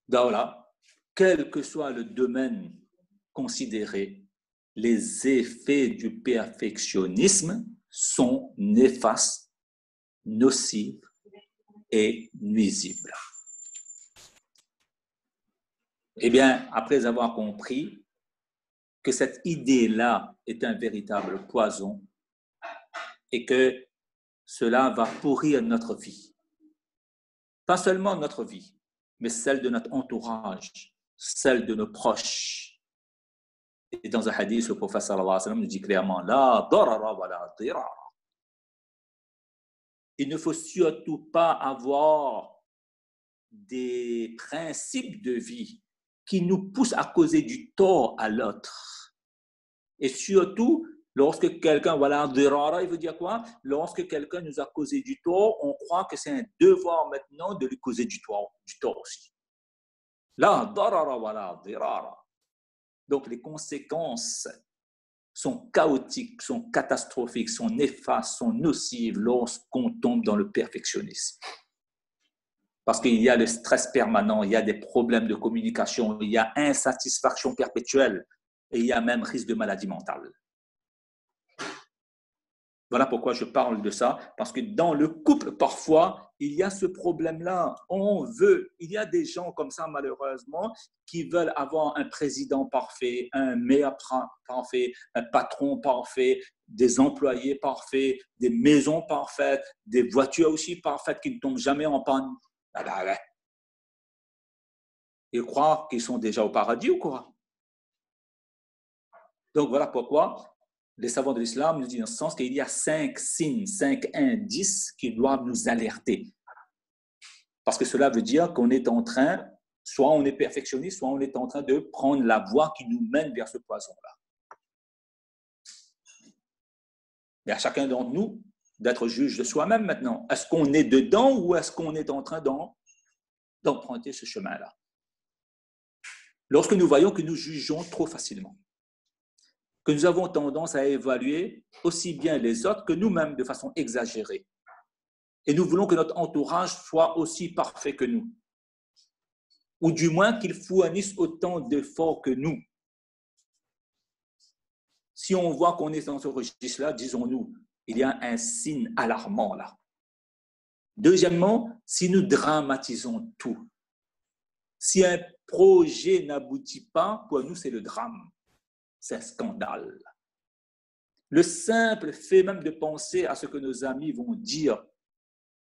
C: Donc là, quel que soit le domaine considéré, les effets du perfectionnisme sont néfastes, nocifs et nuisibles. Eh bien, après avoir compris que cette idée-là est un véritable poison et que cela va pourrir notre vie, pas seulement notre vie, mais celle de notre entourage, celle de nos proches. Et dans un hadith, le prophète sallallahu alayhi wa sallam nous dit clairement, la darara wa la dirara. Il ne faut surtout pas avoir des principes de vie qui nous poussent à causer du tort à l'autre. Et surtout, lorsque quelqu'un, voilà, dirara, il veut dire quoi? Lorsque quelqu'un nous a causé du tort, on croit que c'est un devoir maintenant de lui causer du tort aussi. La darara wa la dirara. Donc, les conséquences sont chaotiques, sont catastrophiques, sont néfastes, sont nocives lorsqu'on tombe dans le perfectionnisme. Parce qu'il y a le stress permanent, il y a des problèmes de communication, il y a insatisfaction perpétuelle et il y a même risque de maladie mentale. Voilà pourquoi je parle de ça, parce que dans le couple, parfois, il y a ce problème-là. Il y a des gens comme ça, malheureusement, qui veulent avoir un président parfait, un maire parfait, un patron parfait, des employés parfaits, des maisons parfaites, des voitures aussi parfaites qui ne tombent jamais en panne. Ils croient qu'ils sont déjà au paradis ou quoi? Donc voilà pourquoi les savants de l'islam nous disent dans ce sens qu'il y a 5 signes, 5 indices qui doivent nous alerter. Parce que cela veut dire qu'on est en train, soit on est perfectionniste, soit on est en train de prendre la voie qui nous mène vers ce poison-là. Mais à chacun d'entre nous d'être juge de soi-même maintenant. Est-ce qu'on est dedans ou est-ce qu'on est en train d'emprunter ce chemin-là? Lorsque nous voyons que nous jugeons trop facilement, que nous avons tendance à évaluer aussi bien les autres que nous-mêmes de façon exagérée. Et nous voulons que notre entourage soit aussi parfait que nous. Ou du moins qu'il fournisse autant d'efforts que nous. Si on voit qu'on est dans ce registre-là, disons-nous, il y a un signe alarmant là. Deuxièmement, si nous dramatisons tout, si un projet n'aboutit pas, pour nous c'est le drame. C'est un scandale. Le simple fait même de penser à ce que nos amis vont dire,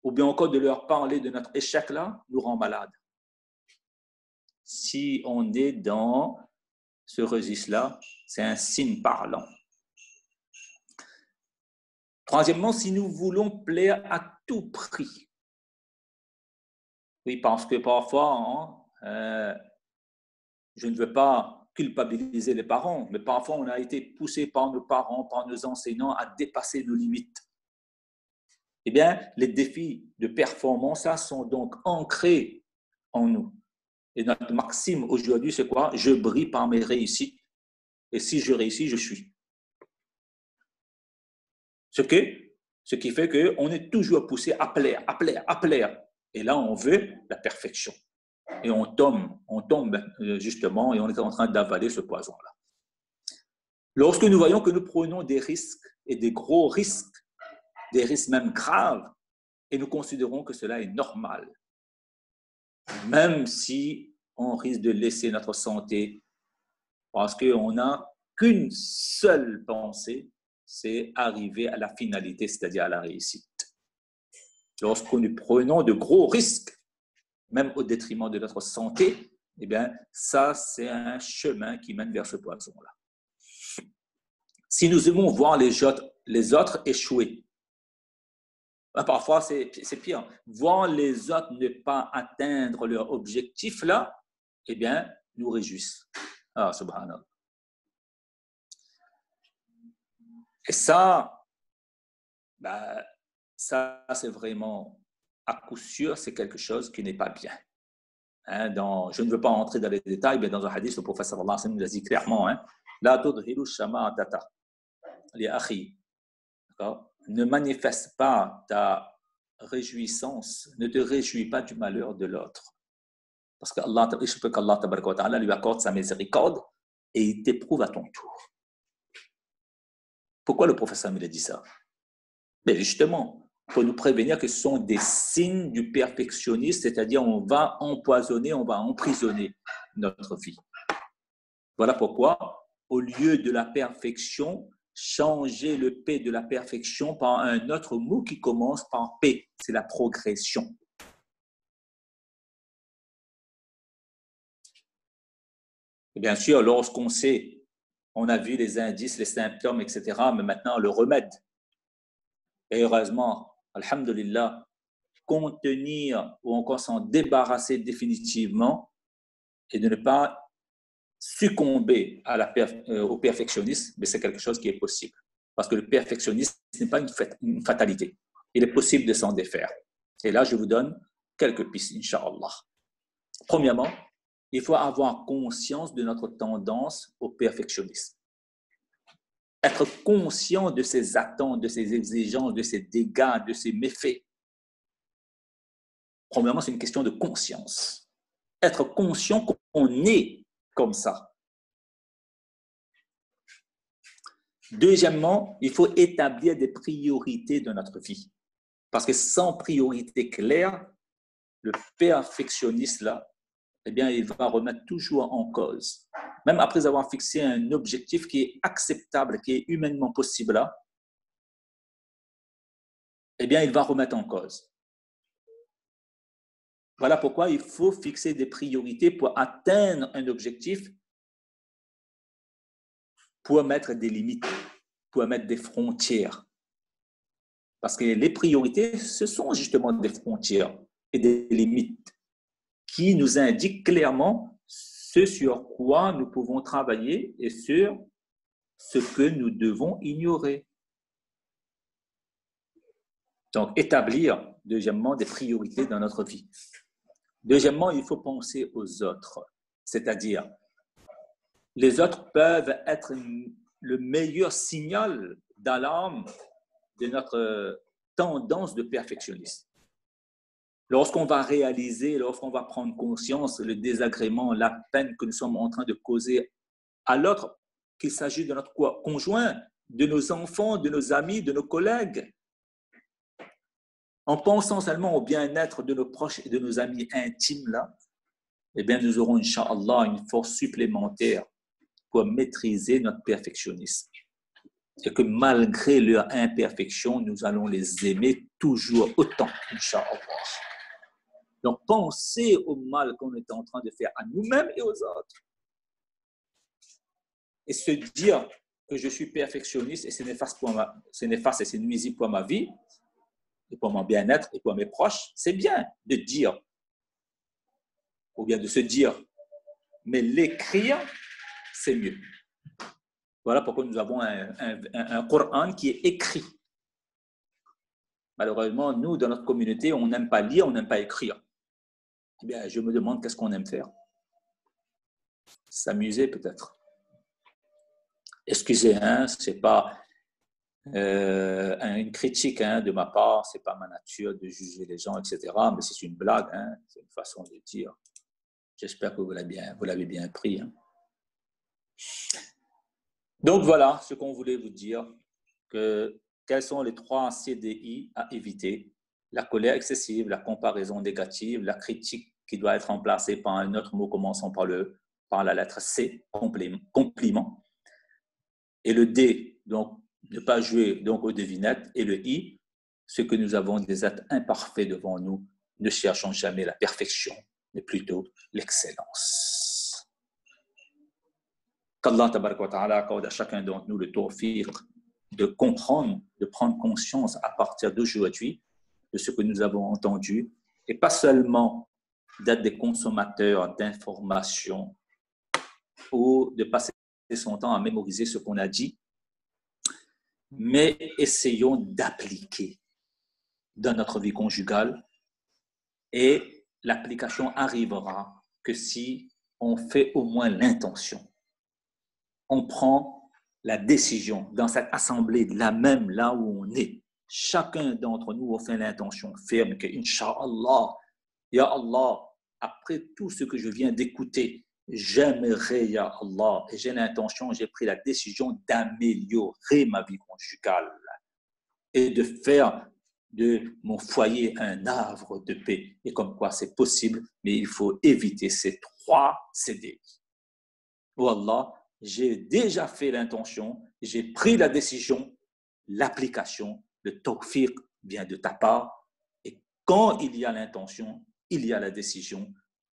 C: ou bien encore de leur parler de notre échec-là, nous rend malades. Si on est dans ce registre-là, c'est un signe parlant. Troisièmement, si nous voulons plaire à tout prix. Oui, parce que parfois, je ne veux pas culpabiliser les parents, mais parfois on a été poussé par nos parents, par nos enseignants à dépasser nos limites. Eh bien, les défis de performance là, sont donc ancrés en nous. Et notre maxime aujourd'hui, c'est quoi? Je brille par mes réussites. Et si je réussis, je suis. Ce qui fait qu'on est toujours poussé à plaire, à plaire, à plaire. Et là, on veut la perfection. Et on tombe justement, et on est en train d'avaler ce poison-là. Lorsque nous voyons que nous prenons des risques, et des gros risques, des risques même graves, et nous considérons que cela est normal, même si on risque de laisser notre santé, parce qu'on n'a qu'une seule pensée, c'est arriver à la finalité, c'est-à-dire à la réussite. Lorsque nous prenons de gros risques, même au détriment de notre santé, eh bien, ça, c'est un chemin qui mène vers ce poison-là. Si nous aimons voir les autres échouer, parfois, c'est pire. Voir les autres ne pas atteindre leur objectif, là, eh bien, nous réjouissons. Ah, subhanallah. Et ça, ça c'est vraiment, à coup sûr, c'est quelque chose qui n'est pas bien. Hein, je ne veux pas entrer dans les détails, mais dans un hadith, le prophète sallallahu alayhi wa sallam nous a dit clairement, hein, la tudhilu shama'atata li akhi. Ne manifeste pas ta réjouissance, ne te réjouis pas du malheur de l'autre. Parce qu'Allah lui accorde sa miséricorde et il t'éprouve à ton tour. Pourquoi le professeur a dit ça? Mais justement, pour nous prévenir que ce sont des signes du perfectionnisme, c'est-à-dire on va empoisonner, on va emprisonner notre vie. Voilà pourquoi, au lieu de la perfection, changer le P de la perfection par un autre mot qui commence par P, c'est la progression. Et bien sûr, lorsqu'on sait, on a vu les indices, les symptômes, etc., mais maintenant le remède. Et heureusement, alhamdulillah, contenir ou encore s'en débarrasser définitivement et de ne pas succomber au perfectionnisme, mais c'est quelque chose qui est possible. Parce que le perfectionnisme n'est pas une fatalité. Il est possible de s'en défaire. Et là, je vous donne quelques pistes, Inch'Allah. Premièrement, il faut avoir conscience de notre tendance au perfectionnisme. Être conscient de ses attentes, de ses exigences, de ses dégâts, de ses méfaits. Premièrement, c'est une question de conscience. Être conscient qu'on est comme ça. Deuxièmement, il faut établir des priorités dans notre vie. Parce que sans priorité claire, le perfectionniste, là, eh bien, il va remettre toujours en cause. Même après avoir fixé un objectif qui est acceptable, qui est humainement possible, là, eh bien, il va remettre en cause. Voilà pourquoi il faut fixer des priorités pour atteindre un objectif, pour mettre des limites, pour mettre des frontières. Parce que les priorités, ce sont justement des frontières et des limites qui nous indiquent clairement ce sur quoi nous pouvons travailler et sur ce que nous devons ignorer. Donc, établir, deuxièmement, des priorités dans notre vie. Deuxièmement, il faut penser aux autres, c'est-à-dire les autres peuvent être le meilleur signal d'alarme de notre tendance de perfectionnisme. Lorsqu'on va réaliser, lorsqu'on va prendre conscience le désagrément, la peine que nous sommes en train de causer à l'autre, qu'il s'agit de notre conjoint, de nos enfants, de nos amis, de nos collègues, en pensant seulement au bien-être de nos proches et de nos amis intimes, là, eh bien, nous aurons, Inch'Allah, une force supplémentaire pour maîtriser notre perfectionnisme. Et que malgré leur imperfection, nous allons les aimer toujours autant, Inch'Allah. Donc, pensez au mal qu'on est en train de faire à nous-mêmes et aux autres. Et se dire que je suis perfectionniste et c'est néfaste et c'est nuisible pour ma vie, et pour mon bien-être et pour mes proches, c'est bien de dire, ou bien de se dire, mais l'écrire, c'est mieux. Voilà pourquoi nous avons un Coran qui est écrit. Malheureusement, nous, dans notre communauté, on n'aime pas lire, on n'aime pas écrire. Eh bien, je me demande qu'est-ce qu'on aime faire. S'amuser peut-être. Excusez, hein, ce n'est pas une critique de ma part, ce n'est pas ma nature de juger les gens, etc. Mais c'est une blague, hein, c'est une façon de dire. J'espère que vous l'avez bien pris. Hein. Donc voilà ce qu'on voulait vous dire, quels sont les 3 CDI à éviter. La colère excessive, la comparaison négative, la critique qui doit être remplacée par un autre mot commençant par la lettre C, compliment. Et le D, donc ne pas jouer donc aux devinettes. Et le I, ce que nous avons des êtres imparfaits devant nous, ne cherchons jamais la perfection. mais plutôt l'excellence. Qu'Allah tabaraka wa ta'ala accorde à chacun d'entre nous le tawfiq de comprendre, de prendre conscience à partir d'aujourd'hui de ce que nous avons entendu et pas seulement d'être des consommateurs d'informations ou de passer son temps à mémoriser ce qu'on a dit, mais essayons d'appliquer dans notre vie conjugale et l'application arrivera que si on fait au moins l'intention. On prend la décision dans cette assemblée, là même, là où on est. Chacun d'entre nous a fait l'intention ferme que, Inch'Allah, Ya Allah, après tout ce que je viens d'écouter, j'aimerais, Ya Allah, et j'ai l'intention, j'ai pris la décision d'améliorer ma vie conjugale et de faire de mon foyer un havre de paix. Et comme quoi c'est possible, mais il faut éviter ces 3 CDI. Oh Allah, j'ai déjà fait l'intention, j'ai pris la décision, l'application, le tawfiq vient de ta part. Et quand il y a l'intention, il y a la décision,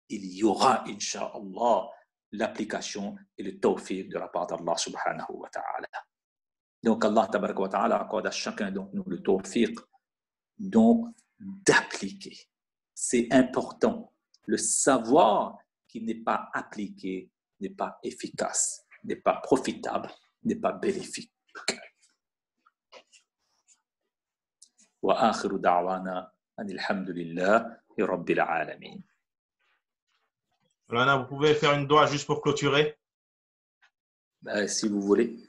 C: il y aura, Inch'Allah, l'application et le tawfiq de la part d'Allah subhanahu wa ta'ala. Donc Allah tabaraka wa ta'ala accorde à chacun d'entre nous le tawfiq, donc d'appliquer. C'est important. Le savoir qui n'est pas appliqué n'est pas efficace, n'est pas profitable, n'est pas bénéfique. Wa akhiru da'wana anil hamdulillahi rabbil alamin.
A: Lana, vous pouvez faire une doigt juste pour clôturer?
C: Si vous voulez.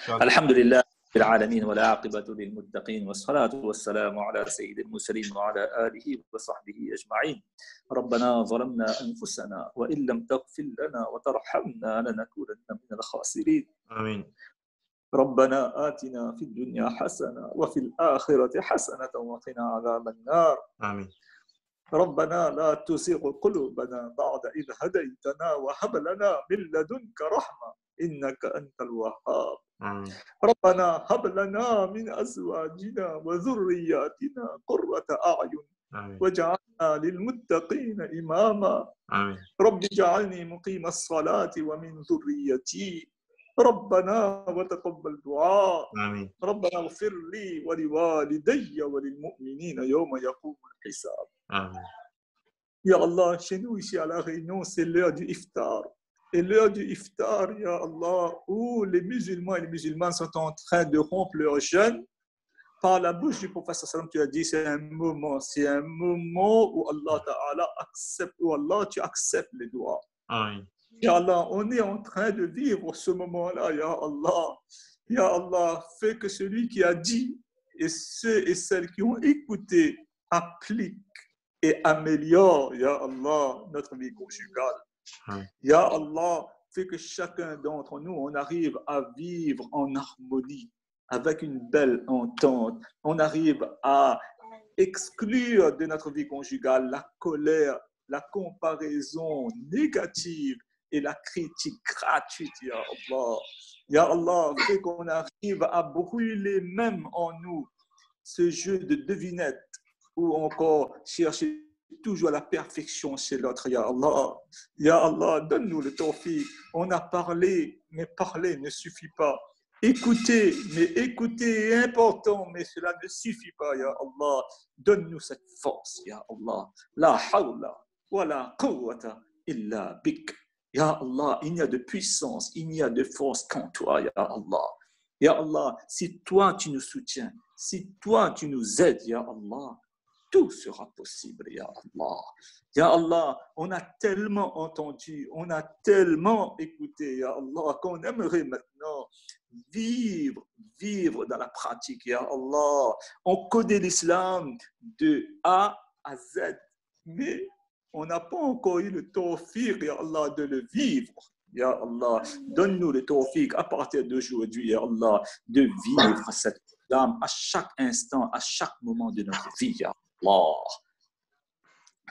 C: Alhamdulillah. العالمين والعاقبة للمتقين والصلاة والسلام على سيد المرسلين وعلى آله وصحبه أجمعين. ربنا ظلمنا أنفسنا وإن لم تغفر لنا وترحمنا لنكونن من الخاسرين.
A: آمين.
C: ربنا آتنا في الدنيا حسنة وفي الآخرة حسنة وقنا عذاب النار.
A: آمين.
C: ربنا لا تزغ قلوبنا بعد إذ هديتنا وهب لنا من لدنك رحمة إنك أنت الوهاب.
A: آمين.
C: ربنا هب لنا من أزواجنا وذرياتنا قرة أعين واجعلنا للمتقين إماما.
A: آمين.
C: رب اجعلني مقيم الصلاة ومن ذريتي ربنا وتقبل دعاء.
A: آمين.
C: ربنا اغفر لي ولوالدي وللمؤمنين يوم يقوم الحساب.
A: آمين.
C: Ya Allah, chez nous ici à La Réunion, c'est l'heure du iftar. Et l'heure du iftar, Ya Allah, où les musulmans et les musulmanes sont en train de rompre leur jeûne, par la bouche du prophète sallam, tu as dit, c'est un moment où Allah Ta'ala accepte, où Allah, tu acceptes les doigts.
A: Amen.
C: Ya Allah, on est en train de vivre ce moment-là, Ya Allah. Ya Allah, fais que celui qui a dit et ceux et celles qui ont écouté appliquent et améliorent, Ya Allah, notre vie conjugale. Ya Allah, fais que chacun d'entre nous, on arrive à vivre en harmonie, avec une belle entente. On arrive à exclure de notre vie conjugale la colère, la comparaison négative et la critique gratuite, Ya Allah. Ya Allah, fais qu'on arrive à brûler même en nous ce jeu de devinette ou encore chercher toujours la perfection chez l'autre, Ya Allah. Ya Allah, donne-nous le tawfiq. On a parlé, mais parler ne suffit pas. Écouter, mais écouter est important, mais cela ne suffit pas, Ya Allah. Donne-nous cette force, Ya Allah. La hawla wa la quwwata illa bik. Ya Allah, il n'y a de puissance, il n'y a de force qu'en toi, Ya Allah. Ya Allah, si toi tu nous soutiens, si toi tu nous aides, Ya Allah, tout sera possible, Ya Allah. Ya Allah, on a tellement entendu, on a tellement écouté, Ya Allah, qu'on aimerait maintenant vivre dans la pratique, Ya Allah. On connaît l'islam de A à Z, mais on n'a pas encore eu le tawfiq, Ya Allah, de le vivre. Ya Allah, donne-nous le tawfiq à partir d'aujourd'hui, Ya Allah, de vivre cette islam à chaque instant, à chaque moment de notre vie, Ya Allah.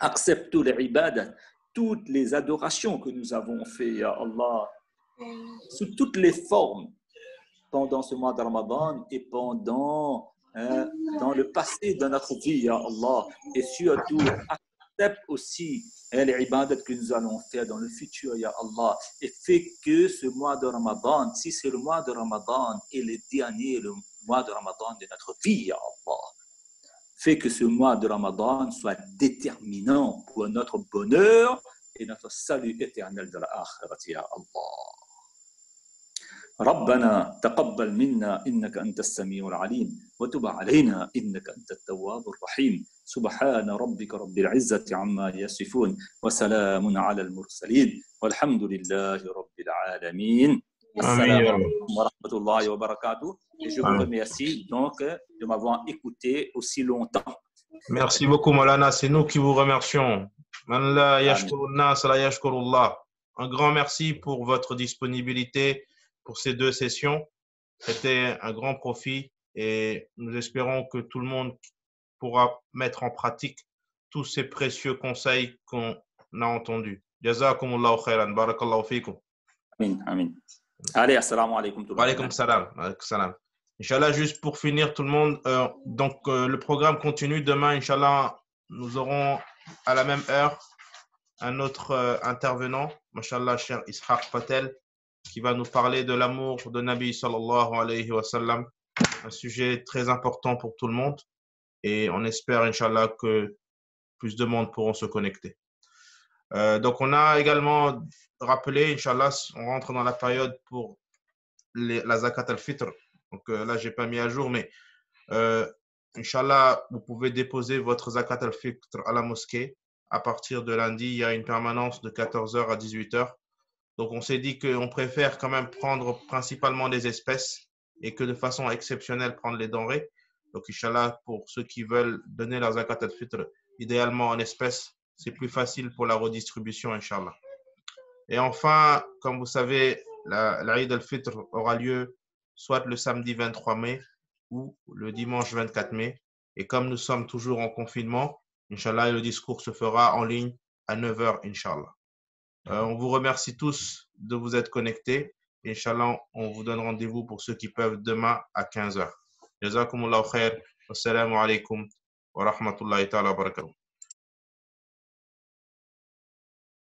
C: Accepte tous les ibadat, toutes les adorations que nous avons fait, Ya Allah, sous toutes les formes, pendant ce mois de Ramadan et dans le passé de notre vie, Ya Allah, et surtout accepte aussi les ibadat que nous allons faire dans le futur, Ya Allah, et fais que ce mois de Ramadan, si c'est le mois de Ramadan et le dernier le mois de Ramadan de notre vie, Ya Allah, fais que ce mois de Ramadan soit déterminant pour notre bonheur et notre salut éternel de la akhirat, Ya Allah. ربنا تقبل منا إنك أنت السميع العليم وتب علينا إنك أنت التواب الرحيم سبحان ربك رب العزة عما يصفون وسلام على المرسلين والحمد لله رب العالمين السلام عليكم ورحمة الله وبركاته et je vous remercie donc de m'avoir écouté aussi longtemps.
A: Merci beaucoup Maulana, c'est nous qui vous remercions. Man la yashkurun nas la yashkurullah. Un grand merci pour votre disponibilité pour ces 2 sessions. C'était un grand profit et nous espérons que tout le monde pourra mettre en pratique tous ces précieux conseils qu'on a entendus. Jazakumullahu khairan, barakallahu fikum.
C: Amin, amin. Allez, assalamu alaikum.
A: Wa alaykum salam. Inch'Allah, juste pour finir tout le monde, le programme continue. Demain, Inch'Allah, nous aurons à la même heure un autre intervenant, Mashallah, cher Ishaq Patel, qui va nous parler de l'amour de Nabi sallallahu alayhi wa sallam, un sujet très important pour tout le monde et on espère Inch'Allah que plus de monde pourront se connecter. Donc on a également rappelé, Inch'Allah, on rentre dans la période pour la zakat al-fitr. Donc là, je n'ai pas mis à jour, mais Inch'Allah, vous pouvez déposer votre zakat al-fitr à la mosquée. À partir de lundi, il y a une permanence de 14h à 18h. Donc, on s'est dit qu'on préfère quand même prendre principalement des espèces et que de façon exceptionnelle, prendre les denrées. Donc, Inch'Allah, pour ceux qui veulent donner leur zakat al-fitr, idéalement en espèces, c'est plus facile pour la redistribution, Inch'Allah. Et enfin, comme vous savez, l'Aïd al-Fitr aura lieu soit le samedi 23 mai ou le dimanche 24 mai. Et comme nous sommes toujours en confinement, Inch'Allah, le discours se fera en ligne à 9h, Inch'Allah. On vous remercie tous de vous être connectés. Inch'Allah, on vous donne rendez-vous pour ceux qui peuvent demain à 15h. Jazakumullahu khair. Wassalamu alaikum wa rahmatullahi ta'ala wa barakatuh.